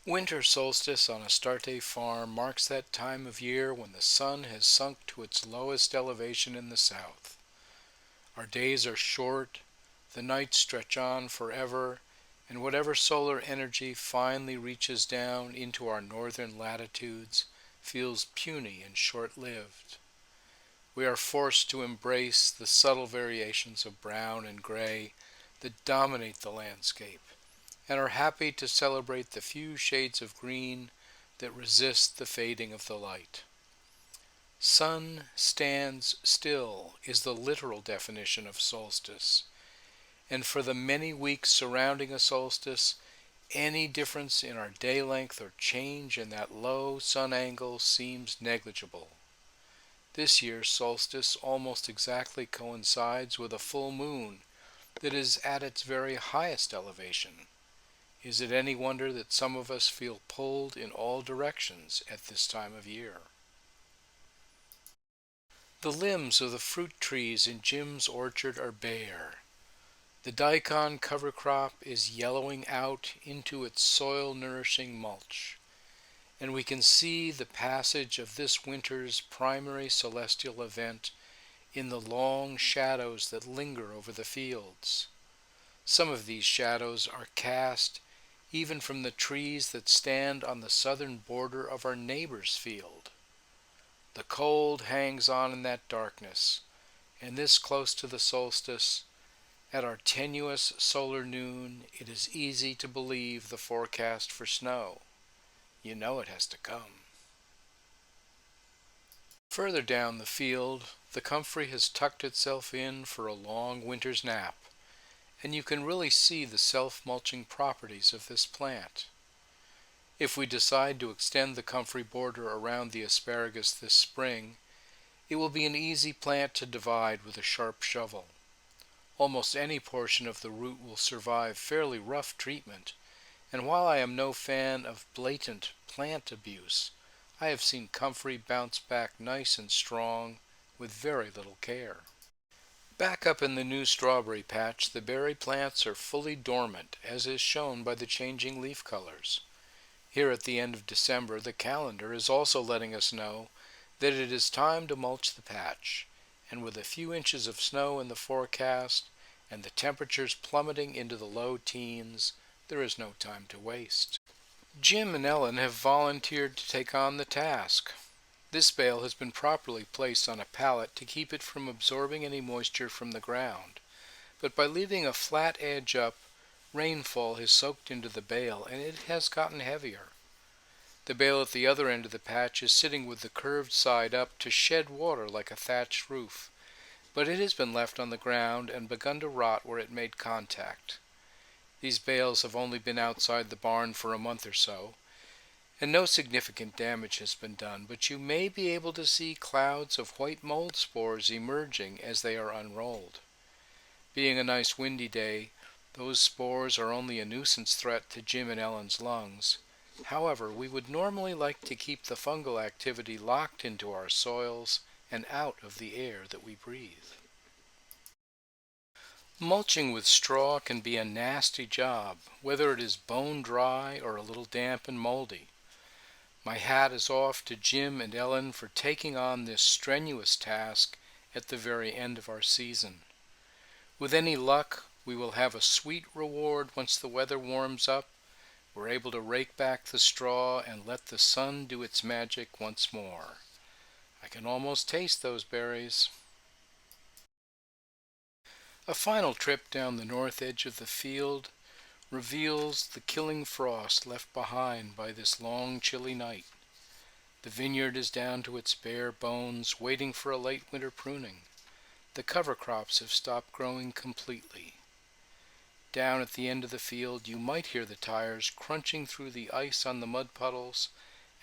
Winter solstice on Astarte farm marks that time of year when the sun has sunk to its lowest elevation in the south. Our days are short, the nights stretch on forever, and whatever solar energy finally reaches down into our northern latitudes feels puny and short-lived. We are forced to embrace the subtle variations of brown and gray that dominate the landscape, and are happy to celebrate the few shades of green that resist the fading of the light. Sun stands still is the literal definition of solstice, and for the many weeks surrounding a solstice, any difference in our day length or change in that low sun angle seems negligible. This year's solstice almost exactly coincides with a full moon that is at its very highest elevation. Is it any wonder that some of us feel pulled in all directions at this time of year? The limbs of the fruit trees in Jim's orchard are bare. The daikon cover crop is yellowing out into its soil-nourishing mulch, and we can see the passage of this winter's primary celestial event in the long shadows that linger over the fields. Some of these shadows are cast even from the trees that stand on the southern border of our neighbor's field. The cold hangs on in that darkness, and this close to the solstice, at our tenuous solar noon, it is easy to believe the forecast for snow. You know it has to come. Further down the field, the comfrey has tucked itself in for a long winter's nap, and you can really see the self-mulching properties of this plant. If we decide to extend the comfrey border around the asparagus this spring, it will be an easy plant to divide with a sharp shovel. Almost any portion of the root will survive fairly rough treatment, and while I am no fan of blatant plant abuse, I have seen comfrey bounce back nice and strong with very little care. Back up in the new strawberry patch, the berry plants are fully dormant, as is shown by the changing leaf colors. Here at the end of December, the calendar is also letting us know that it is time to mulch the patch, and with a few inches of snow in the forecast and the temperatures plummeting into the low teens, there is no time to waste. Jim and Ellen have volunteered to take on the task. This bale has been properly placed on a pallet to keep it from absorbing any moisture from the ground, but by leaving a flat edge up, rainfall has soaked into the bale and it has gotten heavier. The bale at the other end of the patch is sitting with the curved side up to shed water like a thatched roof, but it has been left on the ground and begun to rot where it made contact. These bales have only been outside the barn for a month or so, and no significant damage has been done, but you may be able to see clouds of white mold spores emerging as they are unrolled. Being a nice windy day, those spores are only a nuisance threat to Jim and Ellen's lungs. However, we would normally like to keep the fungal activity locked into our soils and out of the air that we breathe. Mulching with straw can be a nasty job, whether it is bone dry or a little damp and moldy. My hat is off to Jim and Ellen for taking on this strenuous task at the very end of our season. With any luck, we will have a sweet reward once the weather warms up. We're able to rake back the straw and let the sun do its magic once more. I can almost taste those berries. A final trip down the north edge of the field reveals the killing frost left behind by this long, chilly night. The vineyard is down to its bare bones, waiting for a late winter pruning. The cover crops have stopped growing completely. Down at the end of the field, you might hear the tires crunching through the ice on the mud puddles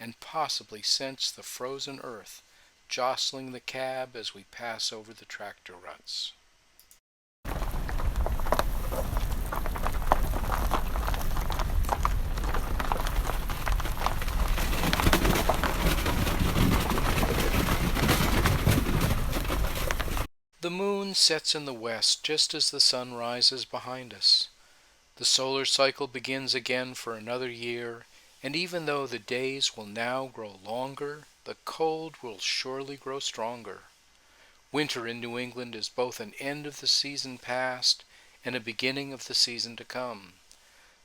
and possibly sense the frozen earth jostling the cab as we pass over the tractor ruts. The moon sets in the west just as the sun rises behind us. The solar cycle begins again for another year, And even though the days will now grow longer, the cold will surely grow stronger. Winter in New England is both an end of the season past and a beginning of the season to come.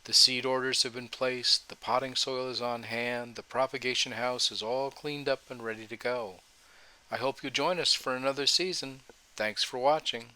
The seed orders have been placed, the potting soil is on hand, the propagation house is all cleaned up and ready to go. I hope you join us for another season. Thanks for watching.